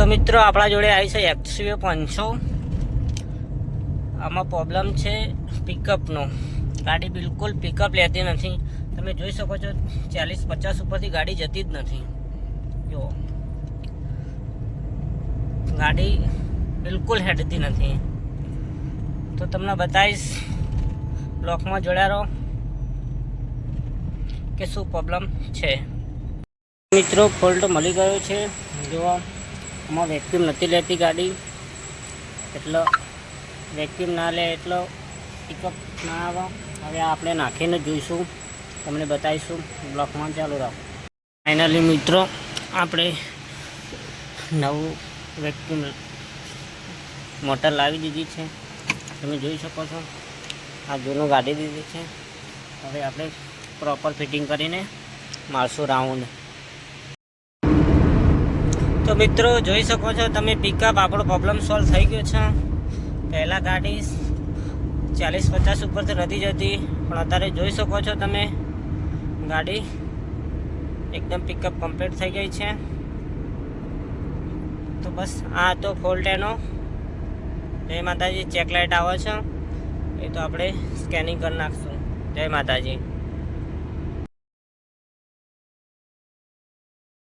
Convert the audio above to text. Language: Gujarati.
મિત્રો આપણા જોડે આવી છે XUV 500. આમાં પ્રોબ્લેમ છે પિકઅપનો. ગાડી બિલકુલ પિકઅપ લેતી નથી. તમે જોઈ શકો છો 40-50 ઉપરથી ગાડી જતી જ નથી. જો ગાડી બિલકુલ હેડતી નથી. તો તમને બતાવીશ બ્લોકમાં જોડ્યા રહો કે શું પ્રોબ્લેમ છે. મિત્રો ફોલ્ટ મળી ગયો છે. જો આમાં વેક્યુમ નથી લેતી ગાડી, એટલે વેક્યુમ ના લે એટલો પિકઅપ ના આવે. હવે આપણે નાખીને જોઈશું, તમને બતાવીશું. બ્લોકમાં ચાલુ રાખો. ફાઇનલી મિત્રો આપણે નવું વેક્યુમ મોટર લાવી દીધી છે. તમે જોઈ શકો છો આ જૂનું ગાડી દીધી છે. હવે આપણે પ્રોપર ફિટિંગ કરીને મારશું રાઉન્ડ. તો મિત્રો જોઈ શકો છો તમે પિકઅપ આપણો પ્રોબ્લેમ સોલ્વ થઈ ગયો છે. પહેલાં ગાડી 40-50 ઉપરથી નથી જતી, પણ અત્યારે જોઈ શકો છો તમે ગાડી એકદમ પિકઅપ કમ્પ્લીટ થઈ ગઈ છે. તો બસ આ તો ફોલ્ટ એનો. જય માતાજી. ચેક લાઇટ આવે છે એ તો આપણે સ્કેનિંગ કરી નાખશું. જય માતાજી.